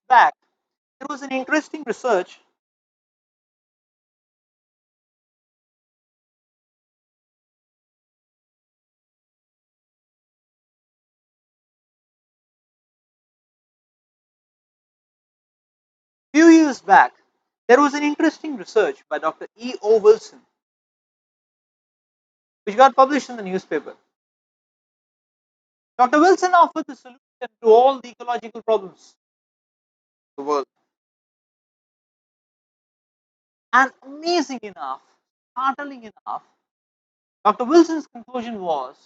back, there was an interesting research. Few years back, there was an interesting research by Dr. E. O. Wilson, which got published in the newspaper. Dr. Wilson offered the solution to all the ecological problems of the world. And amazing enough, startling enough, Dr. Wilson's conclusion was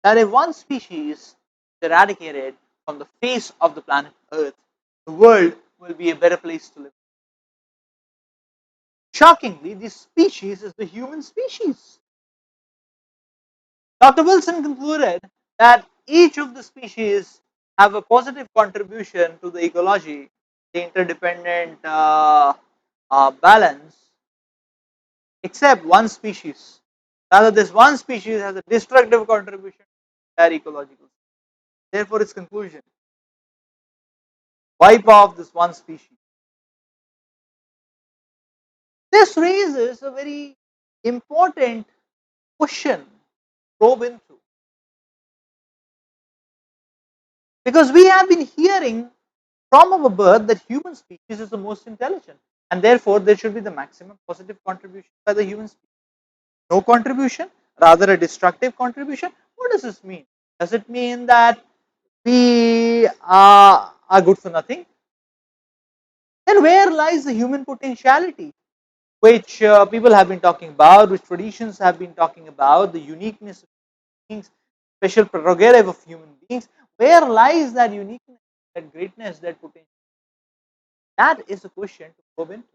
that if one species is eradicated from the face of the planet Earth, the world will be a better place to live. Shockingly, this species is the human species. Dr. Wilson concluded that each of the species have a positive contribution to the ecology, the interdependent balance, except one species. Rather, this one species has a destructive contribution to their ecological. Therefore, its conclusion: wipe off this one species. This raises a very important question to probe into, because we have been hearing from our birth that human species is the most intelligent, and therefore there should be the maximum positive contribution by the human species. No contribution, rather a destructive contribution. What does this mean? Does it mean that we are good for nothing? Then where lies the human potentiality, which people have been talking about, which traditions have been talking about, the uniqueness of beings, special prerogative of human beings? Where lies that uniqueness, that greatness, that potential? That is a question to probe into.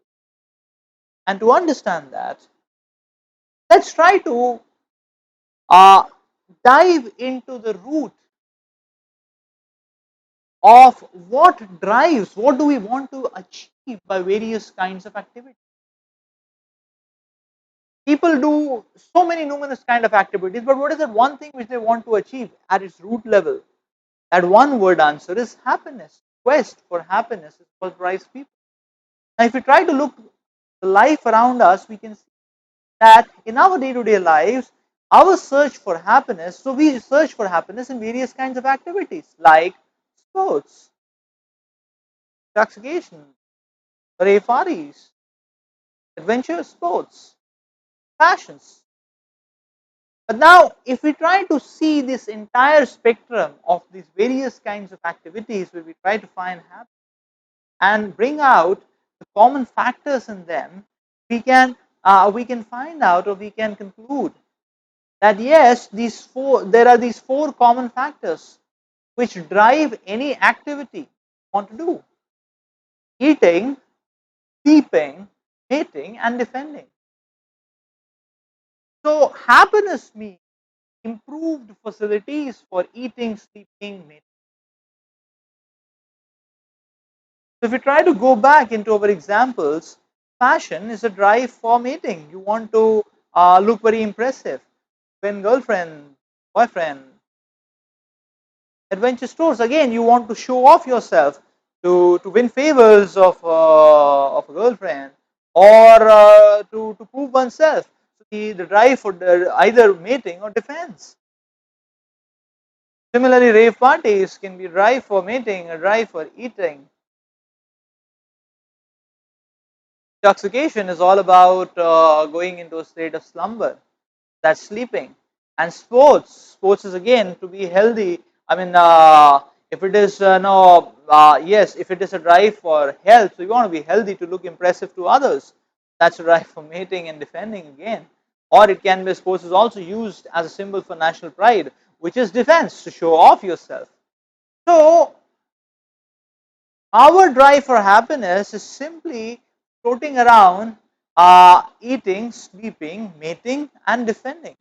And to understand that, let's try to uh, dive into the root of what drives, what do we want to achieve by various kinds of activities. People do so many numerous kind of activities, but what is that one thing which they want to achieve at its root level? That one word answer is happiness. Quest for happiness is what drives people. Now, if we try to look the life around us, we can see that in our day-to-day lives, our search for happiness, so we search for happiness in various kinds of activities like sports, intoxication, rave parties, adventure sports, fashions. But now, if we try to see this entire spectrum of these various kinds of activities where we try to find happiness and bring out the common factors in them, we can find out, or we can conclude that yes, there are these four common factors which drive any activity you want to do: eating, sleeping, mating, and defending. So happiness means improved facilities for eating, sleeping, mating. So if we try to go back into our examples, fashion is a drive for mating. You want to look very impressive. When girlfriend, boyfriend, adventure stores, again, you want to show off yourself to win favors of a girlfriend, or to prove oneself. So the drive for either mating or defense. Similarly, rave parties can be a drive for mating, a drive for eating. Intoxication is all about going into a state of slumber, that's sleeping. And sports is again to be healthy. I mean, if it is no, yes, if it is a drive for health, so you want to be healthy to look impressive to others. That's a drive for mating and defending again. Or it can be, sports is also used as a symbol for national pride, which is defense, to show off yourself. So our drive for happiness is simply floating around eating, sleeping, mating, and defending.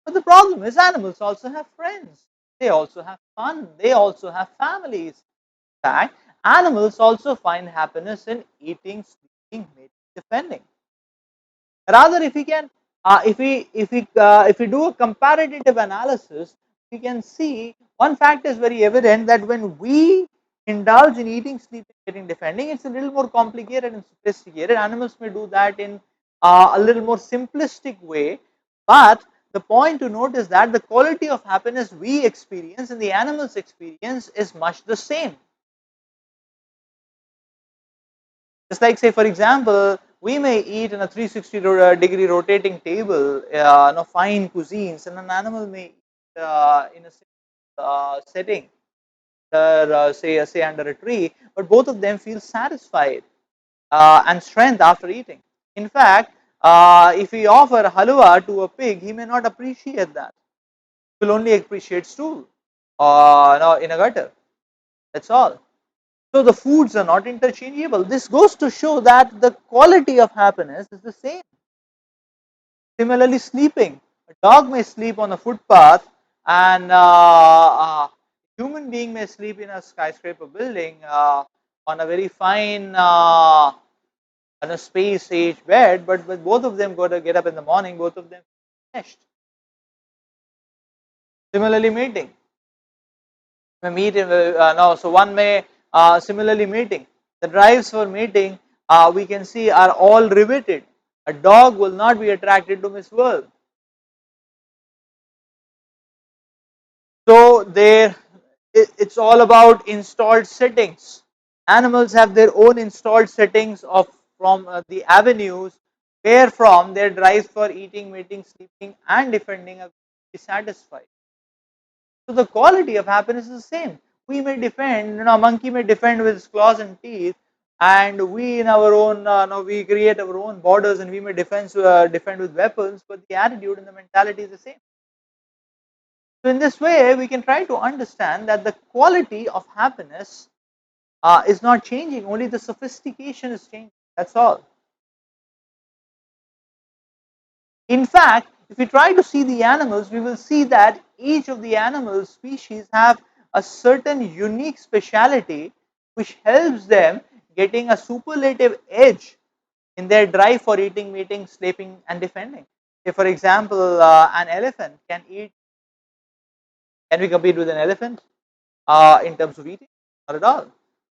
But the problem is, animals also have friends. They also have fun. They also have families. In fact, animals also find happiness in eating, sleeping, mating, defending. Rather, if we can, if we do a comparative analysis, we can see one fact is very evident, that when we indulge in eating, sleeping, getting, defending, it's a little more complicated and sophisticated. Animals may do that in a little more simplistic way, but the point to note is that the quality of happiness we experience and the animals experience is much the same. Just like, say, for example, we may eat in a 360 degree rotating table, fine cuisines, and an animal may eat in a setting, say under a tree, but both of them feel satisfied and strength after eating. In fact, if we offer halwa to a pig, he may not appreciate that. He will only appreciate stool no, in a gutter. That's all. So the foods are not interchangeable. This goes to show that the quality of happiness is the same. Similarly, sleeping. A dog may sleep on a footpath, and a human being may sleep in a skyscraper building on a very fine on a space age bed, but both of them got to get up in the morning, both of them finished. Similarly, mating. No, so one may similarly mating. The drives for mating we can see are all riveted. A dog will not be attracted to Miss World. So it's all about installed settings. Animals have their own installed settings of from the avenues wherefrom their drives for eating, mating, sleeping, and defending are satisfied. So the quality of happiness is the same. We may defend, a monkey may defend with its claws and teeth, and we in our own, we create our own borders, and we may defend with weapons, but the attitude and the mentality is the same. So in this way, we can try to understand that the quality of happiness is not changing, only the sophistication is changing. That's all. In fact, if we try to see the animals, we will see that each of the animal species have a certain unique speciality which helps them getting a superlative edge in their drive for eating, mating, sleeping, and defending. Say, for example, an elephant can eat. Can we compete with an elephant in terms of eating? Not at all.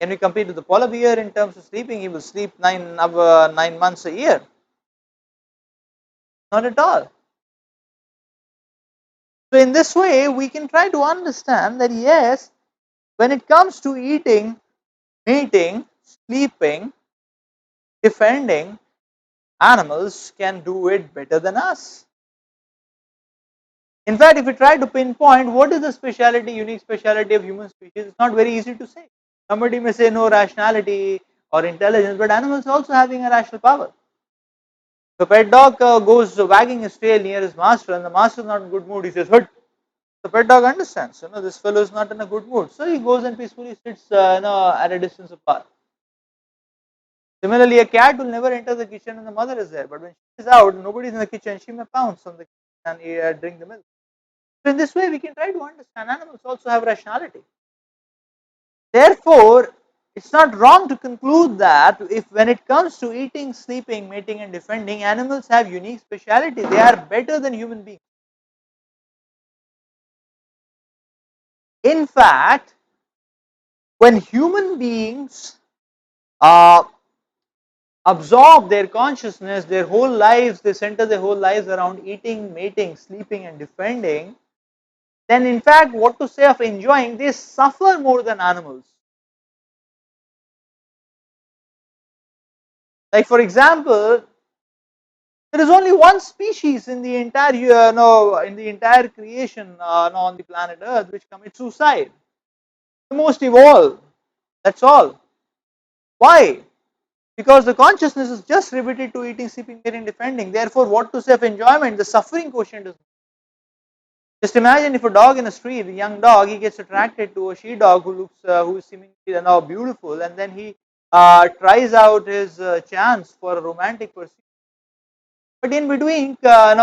Can we compete with the polar bear in terms of sleeping? He will sleep 9 months a year. Not at all. So in this way, we can try to understand that yes, when it comes to eating, mating, sleeping, defending, animals can do it better than us. In fact, if we try to pinpoint what is the speciality, unique speciality of human species, it's not very easy to say. Somebody may say no rationality or intelligence, but animals also having a rational power. If a pet dog goes wagging his tail near his master and the master is not in good mood, he says, "Hut." The pet dog understands, this fellow is not in a good mood. So he goes and peacefully sits at a distance apart. Similarly, a cat will never enter the kitchen when the mother is there. But when she is out, nobody is in the kitchen, she may pounce on the kitchen and drink the milk. So in this way, we can try to understand animals also have rationality. Therefore, it's not wrong to conclude that if when it comes to eating, sleeping, mating, and defending, animals have unique speciality. They are better than human beings. In fact, when human beings uh, absorb their consciousness, their whole lives, they center their whole lives around eating, mating, sleeping, and defending, then in fact, what to say of enjoying, they suffer more than animals. Like, for example, there is only one species in the entire in the entire creation on the planet Earth which commits suicide. The most evolved. That's all. Why? Because the consciousness is just riveted to eating, sleeping, mating, defending. Therefore, what to say of enjoyment? The suffering quotient is. Just imagine if a dog in a street, a young dog, he gets attracted to a she dog who is seemingly beautiful, and then he tries out his chance for a romantic pursuit. But in between comes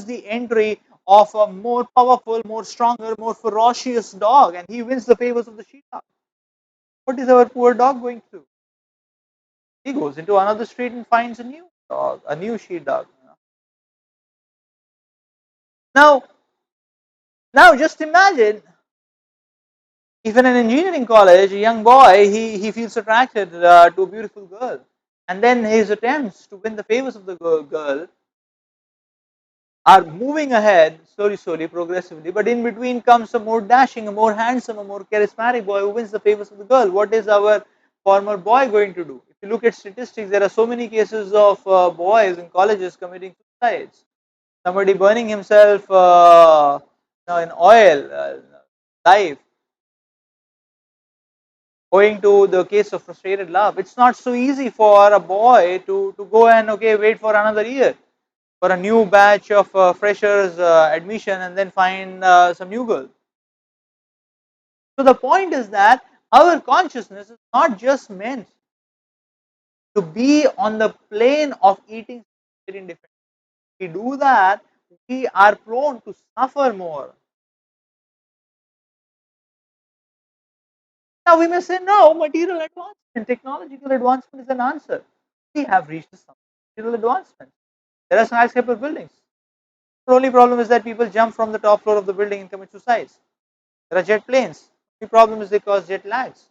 the entry of a more powerful, more stronger, more ferocious dog, and he wins the favors of the she dog. What is our poor dog going through? He goes into another street and finds a new dog, a new she dog. Now, Now just imagine if in an engineering college, a young boy, he feels attracted to a beautiful girl, and then his attempts to win the favors of the girl are moving ahead slowly, slowly, progressively, but in between comes a more dashing, a more handsome, a more charismatic boy who wins the favors of the girl. What is our former boy going to do? If you look at statistics, there are so many cases of boys in colleges committing suicides, somebody burning himself in oil, live, owing to the case of frustrated love. It's not so easy for a boy to go and okay wait for another year for a new batch of freshers admission and then find some new girl. So the point is that our consciousness is not just meant to be on the plane of eating independently. If we do that, we are prone to suffer more. Now we may say, no, material advancement, technological advancement is an answer. We have reached some material advancement. There are skyscraper buildings. The only problem is that people jump from the top floor of the building and commit suicides. There are jet planes. The problem is they cause jet lags.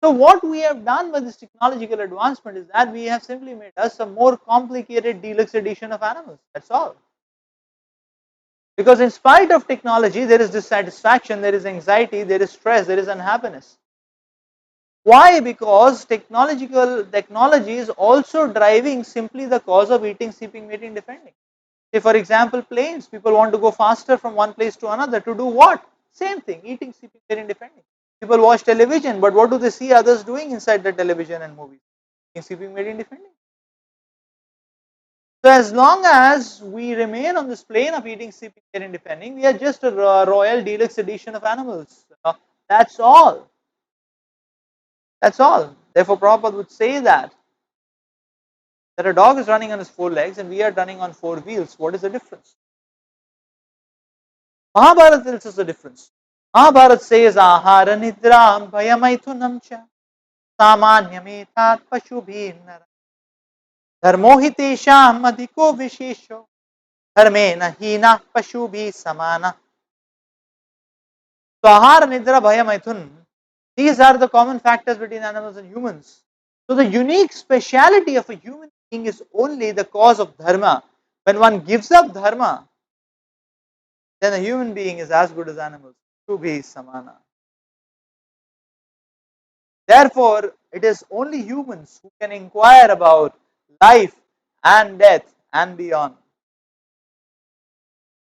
So what we have done with this technological advancement is that we have simply made us a more complicated deluxe edition of animals. That's all. Because in spite of technology, there is dissatisfaction, there is anxiety, there is stress, there is unhappiness. Why? Because technology is also driving simply the cause of eating, sleeping, mating, defending. Say for example, planes. People want to go faster from one place to another to do what? Same thing, eating, sleeping, mating, defending. People watch television, but what do they see others doing inside the television and movies? Eating, sleeping, mating, defending. So as long as we remain on this plane of eating, sleeping, mating, defending, we are just a royal deluxe edition of animals. That's all. That's all. Therefore, Prabhupada would say that a dog is running on his four legs and we are running on four wheels. What is the difference? Mahabharata tells us the difference. Mahabharata says, Ahara nidra bhayamaithunam cha samanyam pashubhin nara dharmo hitesham adhiko vishesho dharmena hina pashubhi samana. So ahara nidra bhayamaithun, these are the common factors between animals and humans. So the unique speciality of a human being is only the cause of dharma. When one gives up dharma, then a human being is as good as animals. Shubhi samana. Therefore, it is only humans who can inquire about life and death and beyond.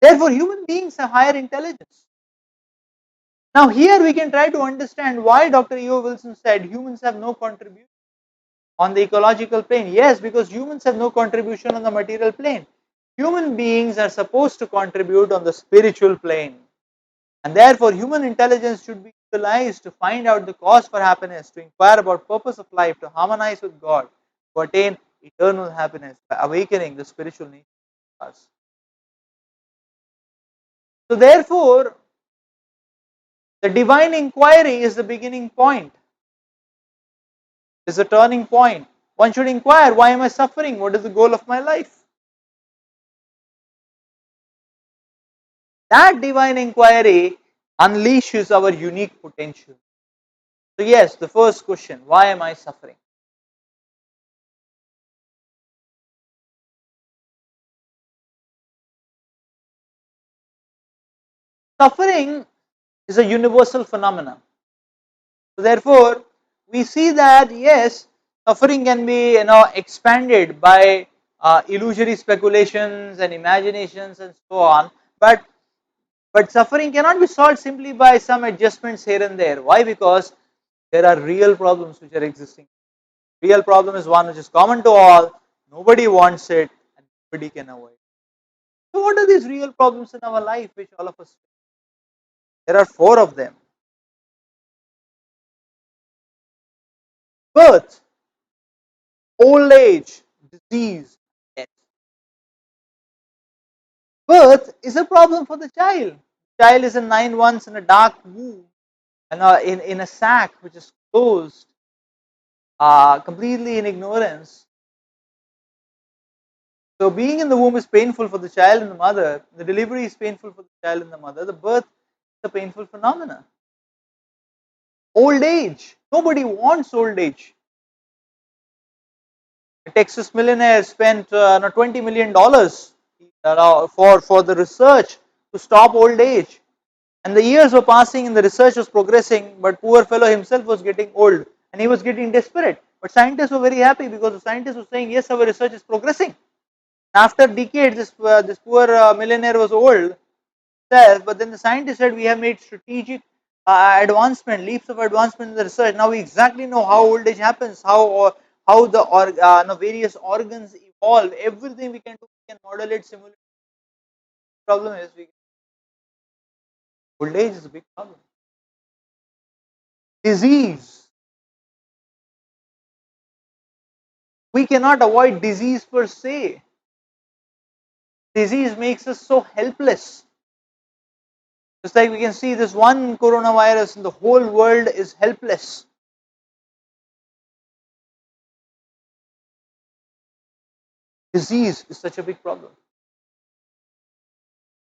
Therefore, human beings have higher intelligence. Now, here we can try to understand why Dr. E.O. Wilson said humans have no contribution on the ecological plane. Yes, because humans have no contribution on the material plane. Human beings are supposed to contribute on the spiritual plane. And therefore, human intelligence should be utilized to find out the cause for happiness, to inquire about purpose of life, to harmonize with God, to attain eternal happiness by awakening the spiritual nature of us. So therefore, the divine inquiry is the beginning point, is the turning point. One should inquire, why am I suffering? What is the goal of my life? That divine inquiry unleashes our unique potential. So yes, the first question, why am I suffering? Suffering is a universal phenomenon. So therefore, we see that yes, suffering can be expanded by illusory speculations and imaginations and so on. But suffering cannot be solved simply by some adjustments here and there. Why? Because there are real problems which are existing. Real problem is one which is common to all. Nobody wants it, and nobody can avoid. So what are these real problems in our life which all of us face? There are four of them. Birth, old age, disease, death. Birth is a problem for the child. Child is in 9 months in a dark womb and in a sack which is closed, completely in ignorance. So being in the womb is painful for the child and the mother. The delivery is painful for the child and the mother. The birth is a painful phenomenon. Old age. Nobody wants old age. A Texas millionaire spent $20 million for the research to stop old age. And the years were passing and the research was progressing, but poor fellow himself was getting old and he was getting desperate. But scientists were very happy because the scientists were saying, yes, our research is progressing. After decades, this poor millionaire was old, but then the scientists said we have made strategic advancement, leaps of advancement in the research. Now we exactly know how old age happens, how the various organs evolve. Everything we can do, we can model it, simulate. Problem is, old age is a big problem. Disease. We cannot avoid disease per se. Disease makes us so helpless. Just like we can see this one coronavirus and the whole world is helpless. Disease is such a big problem.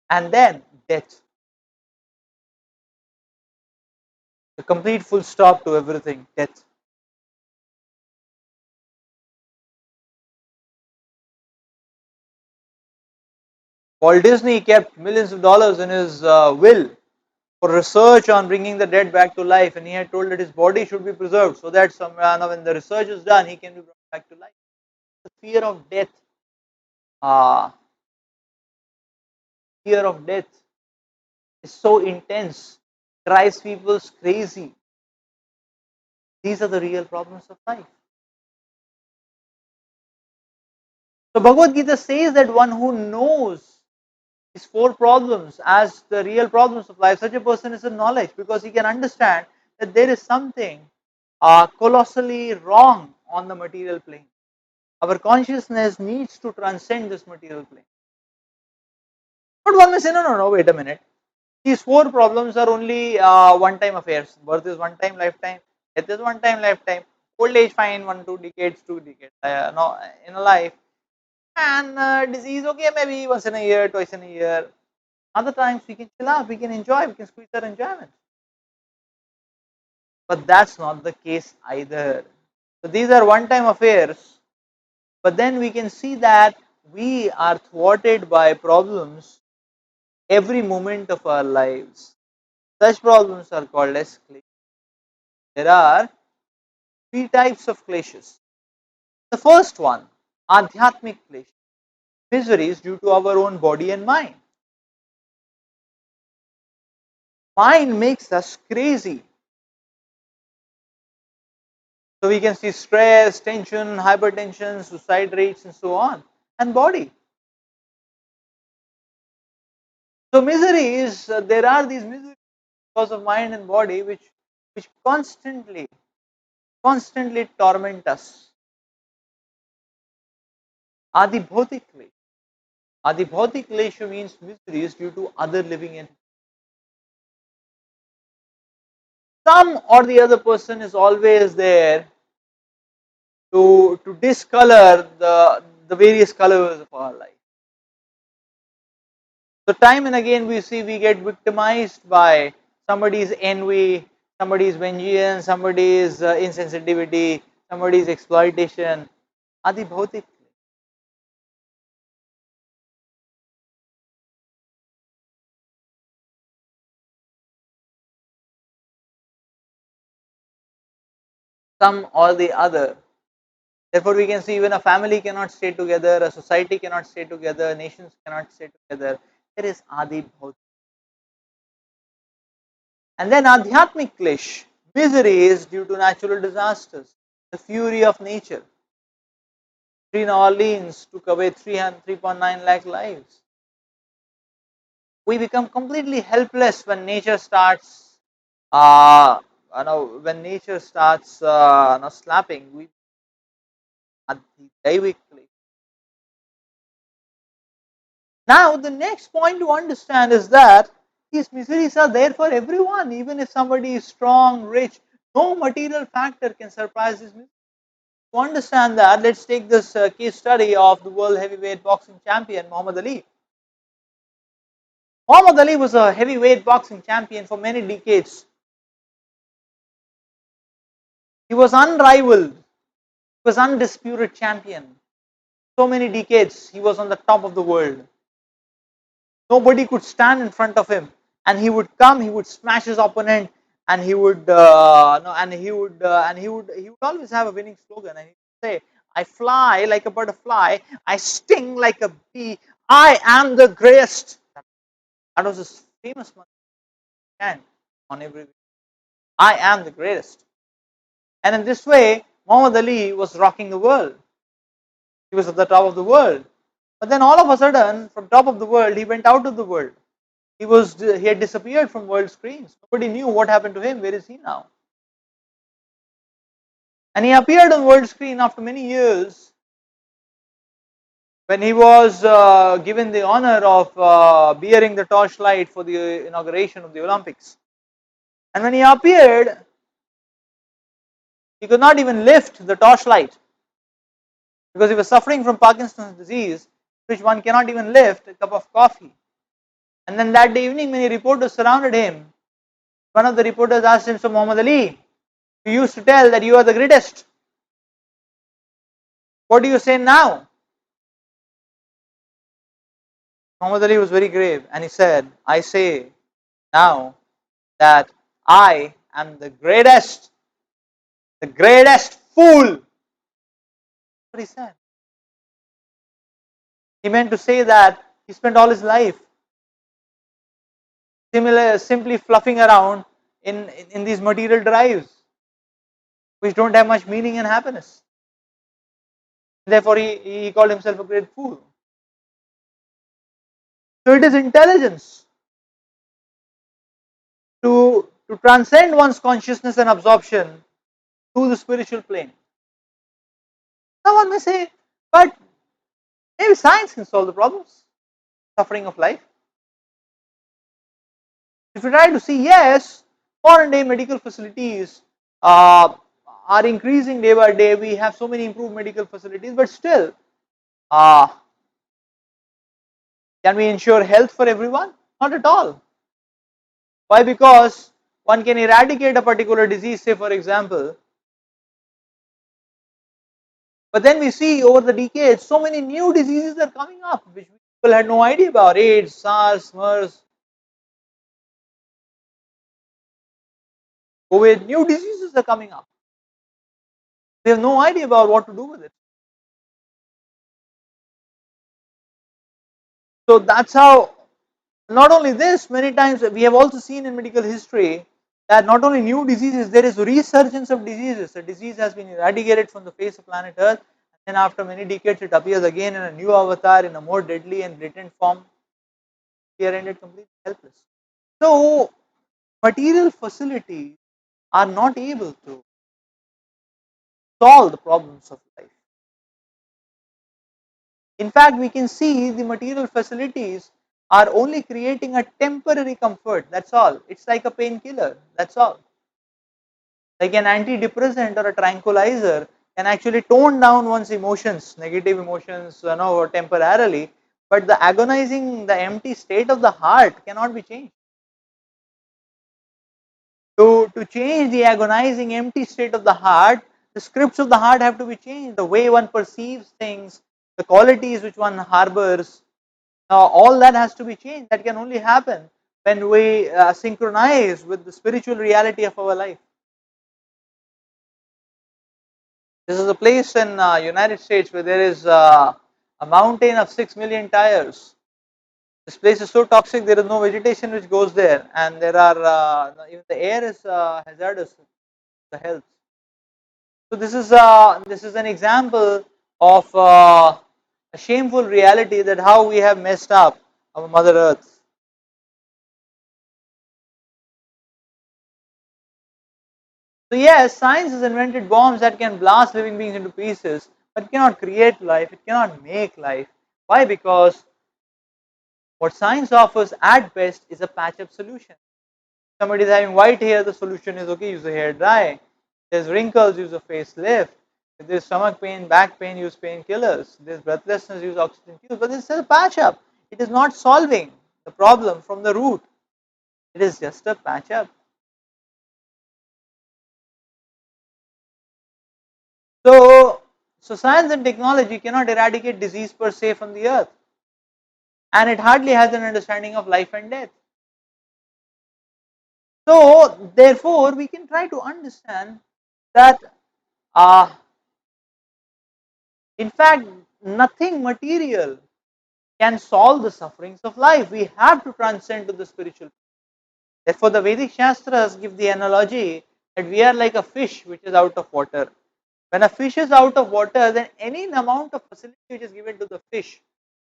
And then death. The complete full stop to everything, death. Walt Disney kept millions of dollars in his will for research on bringing the dead back to life, and he had told that his body should be preserved so that when the research is done, he can be brought back to life. The uh, fear of death is so intense, drives people crazy. These are the real problems of life. So Bhagavad Gita says that one who knows these four problems as the real problems of life, such a person is in knowledge because he can understand that there is something colossally wrong on the material plane. Our consciousness needs to transcend this material plane. But one may say, no, no, no, wait a minute. These four problems are only one-time affairs. Birth is one time, lifetime. Death is one time, lifetime. Old age, fine, 1, 2 decades, 2 decades. No, in a life. And disease, okay, maybe once in a year, twice in a year. Other times we can chill out, we can enjoy, we can squeeze our enjoyment. But that's not the case either. So these are one-time affairs. But then we can see that we are thwarted by problems every moment of our lives. Such problems are called as kleshas. There are three types of kleshas. The first one, adhyatmic kleshas, miseries due to our own body and mind. Mind makes us crazy. So we can see stress, tension, hypertension, suicide rates, and so on. And body. So miseries, there are these miseries because of mind and body which constantly torment us. Adibhautik klesha. Adibhautik klesha means miseries due to other living entities. Some or the other person is always there to discolor the various colors of our life. So time and again we see we get victimized by somebody's envy, somebody's vengeance, somebody's insensitivity, somebody's exploitation. Adi bhautik. Some or the other. Therefore, we can see even a family cannot stay together, a society cannot stay together, nations cannot stay together. There is adi bhautik. And then adhyatmic klesh, misery is due to natural disasters, the fury of nature. New Orleans took away 3.9 lakh lives. We become completely helpless when nature starts, uh, when nature starts slapping. We adhyatmically. Now, the next point to understand is that these miseries are there for everyone, even if somebody is strong, rich. No material factor can surpass this misery. To understand that, let's take this case study of the world heavyweight boxing champion Muhammad Ali. Muhammad Ali was a heavyweight boxing champion for many decades. He was unrivaled, he was undisputed champion. So many decades he was on the top of the world. Nobody could stand in front of him, and he would come, he would smash his opponent, and he would no, and he would always have a winning slogan, and he would say, "I fly like a butterfly, I sting like a bee, I am the greatest." That was his famous chant on every. I am the greatest, and in this way, Muhammad Ali was rocking the world. He was at the top of the world, but then all of a sudden, from top of the world, he went out of the world. He had disappeared from world screens. Nobody knew what happened to him. Where is he now? And he appeared on world screen after many years when he was given the honor of bearing the torchlight for the inauguration of the Olympics. And when he appeared, he could not even lift the torchlight because he was suffering from Parkinson's disease, which one cannot even lift a cup of coffee. And then that evening, many reporters surrounded him. One of the reporters asked him, "So Muhammad Ali, you used to tell that you are the greatest. What do you say now?" Muhammad Ali was very grave and he said, "I say now that I am the greatest fool." That's what he said. He meant to say that he spent all his life simply fluffing around in these material drives which don't have much meaning and happiness. Therefore, he called himself a great fool. So it is intelligence to transcend one's consciousness and absorption to the spiritual plane. Someone may say, but maybe science can solve the problems, suffering of life. If you try to see, yes, modern day medical facilities are increasing day by day. We have so many improved medical facilities, but still, uh, can we ensure health for everyone? Not at all. Why? Because one can eradicate a particular disease, say for example, but then we see over the decades so many new diseases are coming up which people had no idea about: AIDS, SARS, MERS, COVID. New diseases are coming up. We have no idea about what to do with it. So that's how. Not only this, many times we have also seen in medical history that not only new diseases, there is resurgence of diseases. A disease has been eradicated from the face of planet Earth, and after many decades, it appears again in a new avatar, in a more deadly and latent form. We are rendered completely helpless. So, material facilities are not able to solve the problems of life. In fact, we can see the material facilities are only creating a temporary comfort. That's all. It's like a painkiller. That's all. Like an antidepressant or a tranquilizer can actually tone down one's emotions, negative emotions, temporarily. But the agonizing, the empty state of the heart cannot be changed. To change the agonizing, empty state of the heart, the scripts of the heart have to be changed. The way one perceives things, the qualities which one harbors, all that has to be changed. That can only happen when we synchronize with the spiritual reality of our life. This is a place in United States where there is a mountain of 6 million tires. This place is so toxic, there is no vegetation which goes there, and there are even the air is hazardous to the health. So this is an example of a shameful reality that how we have messed up our Mother Earth. So yes, science has invented bombs that can blast living beings into pieces, but it cannot create life, it cannot make life. Why? Because what science offers at best is a patch-up solution. Somebody is having white hair, the solution is okay, use a hair dye. There's wrinkles, use a facelift. If there's stomach pain, back pain, use painkillers. There's breathlessness, use oxygen tubes. But this is a patch up. It is not solving the problem from the root. It is just a patch up. So science and technology cannot eradicate disease per se from the earth, and it hardly has an understanding of life and death. So therefore, we can try to understand that uh, in fact nothing material can solve the sufferings of life. We have to transcend to the spiritual. Therefore, the Vedic Shastras give the analogy that we are like a fish which is out of water. When a fish is out of water, then any amount of facility which is given to the fish,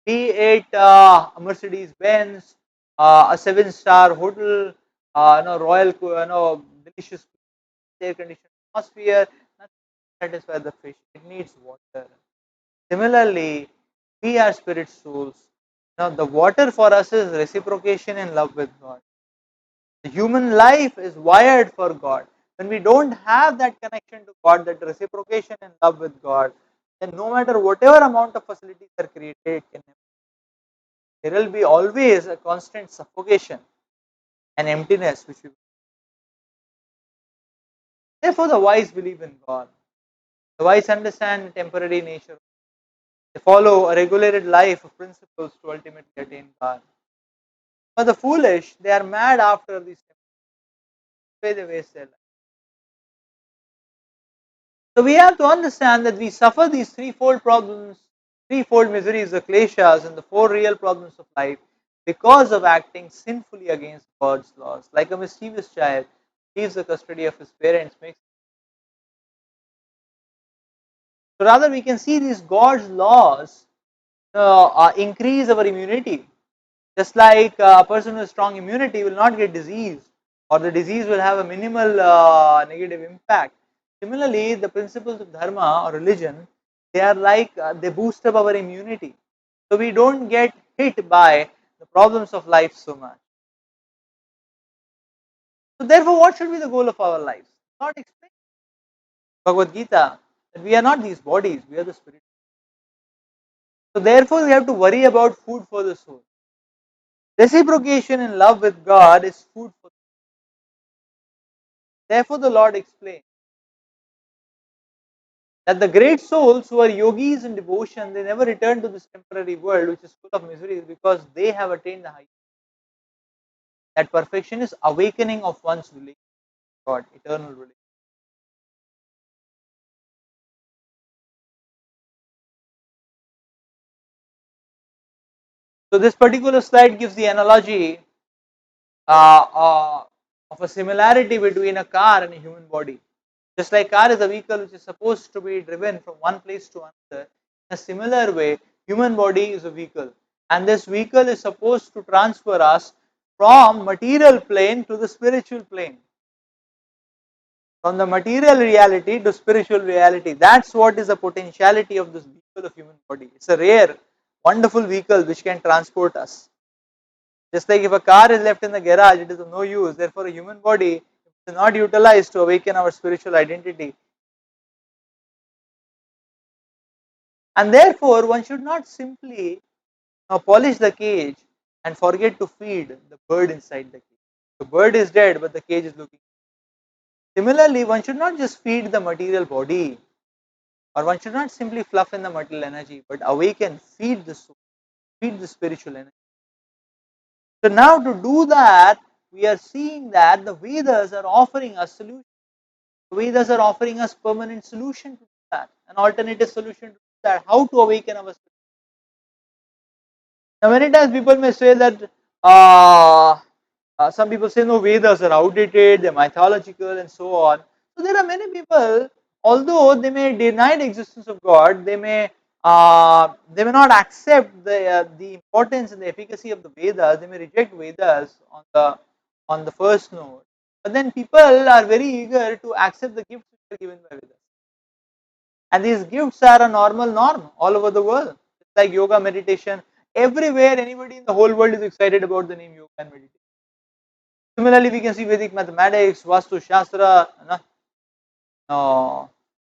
be it a Mercedes Benz, a 7-star hotel, royal, delicious air conditioned atmosphere, nothing satisfies the fish. It needs water. Similarly, we are spirit souls. Now, the water for us is reciprocation in love with God. The human life is wired for God. When we don't have that connection to God, that reciprocation in love with God, then no matter whatever amount of facilities are created, there will be always a constant suffocation and emptiness. Therefore, the wise believe in God. The wise understand the temporary nature. They follow a regulated life of principles to ultimately attain God. For the foolish, they are mad after these way they waste their life. So we have to understand that we suffer these threefold problems, threefold miseries, the kleshas, and the four real problems of life because of acting sinfully against God's laws. Like a mischievous child leaves the custody of his parents, makes so rather we can see these God's laws increase our immunity. Just like a person with strong immunity will not get disease, or the disease will have a minimal negative impact. Similarly, the principles of dharma or religion, they are like they boost up our immunity, so we don't get hit by the problems of life so much. So therefore, what should be the goal of our lives? Not explain Bhagavad Gita that we are not these bodies, we are the spirit. So therefore, we have to worry about food for the soul. Reciprocation in love with God is food for. Therefore, the Lord explained that the great souls who are yogis in devotion, they never return to this temporary world which is full of miseries because they have attained the height. That perfection is awakening of one's relation to God, eternal relation. So this particular slide gives the analogy uh, uh, of a similarity between a car and a human body. Just like car is a vehicle which is supposed to be driven from one place to another, in a similar way, human body is a vehicle. And this vehicle is supposed to transfer us from material plane to the spiritual plane. From the material reality to spiritual reality. That's what is the potentiality of this vehicle of human body. It's a rare, wonderful vehicle which can transport us. Just like if a car is left in the garage, it is of no use. Therefore, a human body is not utilized to awaken our spiritual identity. And therefore, one should not simply polish the cage and forget to feed the bird inside the cage. The bird is dead, but the cage is looking. Similarly, one should not just feed the material body, or one should not simply fluff in the material energy, but awaken, feed the soul, feed the spiritual energy. So now to do that, we are seeing that the Vedas are offering us solutions. The Vedas are offering us permanent solution to that, an alternative solution to that, how to awaken our spirit. Now many times people may say that some people say no, Vedas are outdated, they're mythological and so on. So there are many people, although they may deny the existence of God, they may not accept the importance and the efficacy of the Vedas. They may reject Vedas on the first note. But then people are very eager to accept the gifts which are given by Vedas. And these gifts are a normal norm all over the world. It's like yoga, meditation. Everywhere, anybody in the whole world is excited about the name yoga and meditation. Similarly, we can see Vedic mathematics, Vastu Shastra,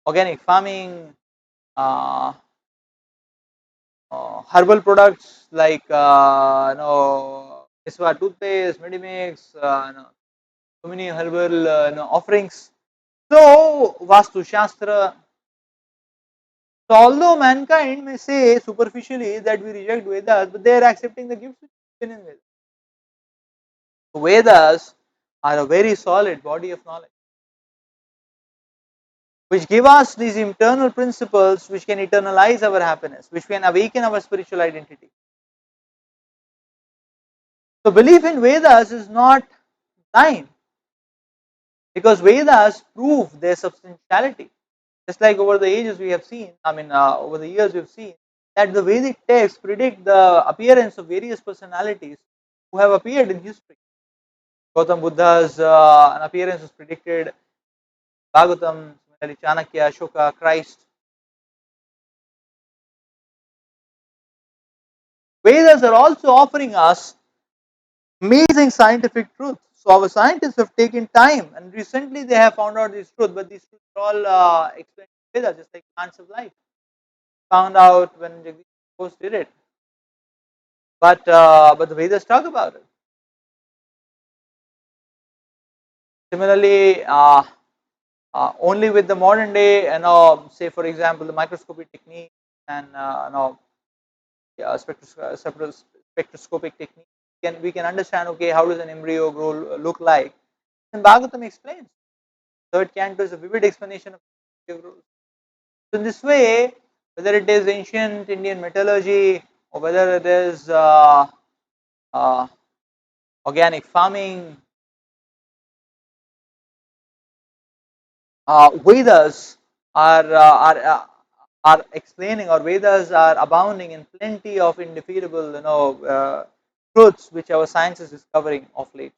organic farming, uh, herbal products like Iswa toothpaste, Medimix, so many herbal offerings. So Vastu Shastra. So although mankind may say superficially that we reject Vedas, but they are accepting the gifts given in Vedas. So Vedas are a very solid body of knowledge, which give us these internal principles which can eternalize our happiness, which can awaken our spiritual identity. So belief in Vedas is not blind, because Vedas prove their substantiality. Just like over the ages we have seen, over the years we have seen that the Vedic texts predict the appearance of various personalities who have appeared in history. Gautam Buddha's an appearance was predicted, Bhagavatam, similarly Chanakya, Ashoka, Christ. Vedas are also offering us amazing scientific truth. So our scientists have taken time, and recently they have found out this truth. But these truths are all explained in Vedas, just like plants of life. Found out when Jagdish Bose did it, but the Vedas talk about it. Similarly, only with the modern day, say for example, the microscopic technique and spectroscopic technique, we can understand, okay, how does an embryo grow look like? And Bhagavatam explains. Third canto is a vivid explanation of embryo growth. So in this way, whether it is ancient Indian metallurgy or whether it is uh, organic farming, Vedas are uh, are uh, are explaining, or Vedas are abounding in plenty of indefeasible truths which our science is discovering of late.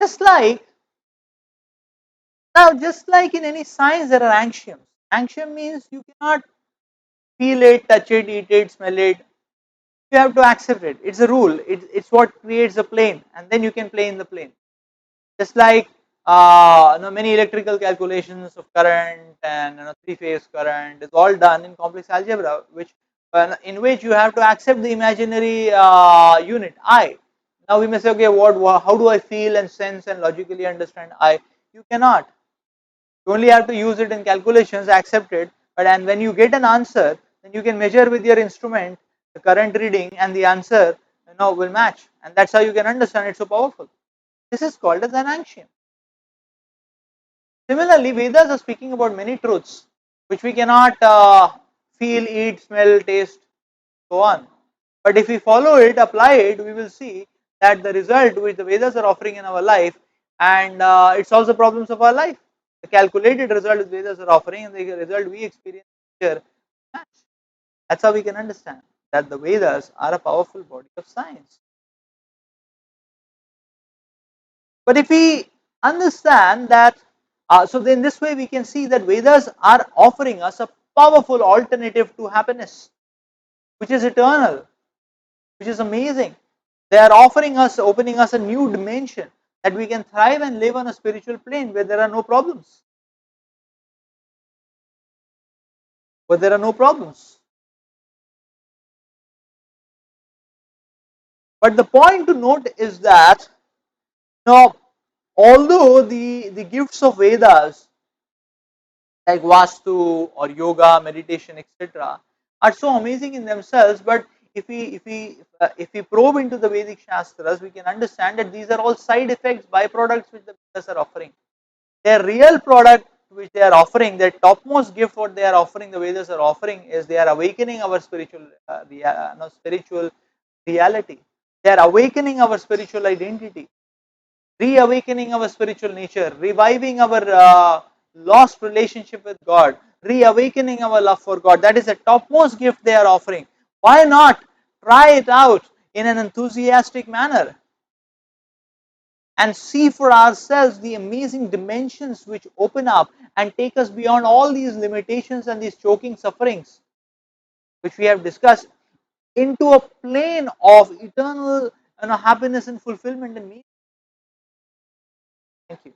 Just like just like in any science, there are axioms. Axiom means you cannot feel it, touch it, eat it, smell it. You have to accept it. It's a rule. It's what creates the plane, and then you can play in the plane. Just like many electrical calculations of current and three-phase current is all done in complex algebra, in which you have to accept the imaginary unit I. Now we may say, okay, how do I feel and sense and logically understand I? You cannot. You only have to use it in calculations, accept it, but and when you get an answer, then you can measure with your instrument the current reading, and the answer will match, and that's how you can understand it's so powerful. This is called as an axiom. Similarly, Vedas are speaking about many truths which we cannot feel, eat, smell, taste, so on. But if we follow it, apply it, we will see that the result which the Vedas are offering in our life, and it solves the problems of our life. The calculated result the Vedas are offering and the result we experience here match. That's how we can understand that the Vedas are a powerful body of science. But if we understand that, so then this way we can see that Vedas are offering us a powerful alternative to happiness, which is eternal, which is amazing. They are offering us, opening us a new dimension that we can thrive and live on a spiritual plane where there are no problems. Where there are no problems. But the point to note is that now, although the gifts of Vedas like Vastu or yoga, meditation, etc., are so amazing in themselves. But if we probe into the Vedic Shastras, we can understand that these are all side effects, byproducts which the Vedas are offering. Their real product which they are offering, their topmost gift, what they are offering, the Vedas are offering, is they are awakening our spiritual reality. They are awakening our spiritual identity, reawakening our spiritual nature, reviving our lost relationship with God, reawakening our love for God. That is the topmost gift they are offering. Why not try it out in an enthusiastic manner and see for ourselves the amazing dimensions which open up and take us beyond all these limitations and these choking sufferings which we have discussed into a plane of eternal happiness and fulfillment and meaning. Thank you.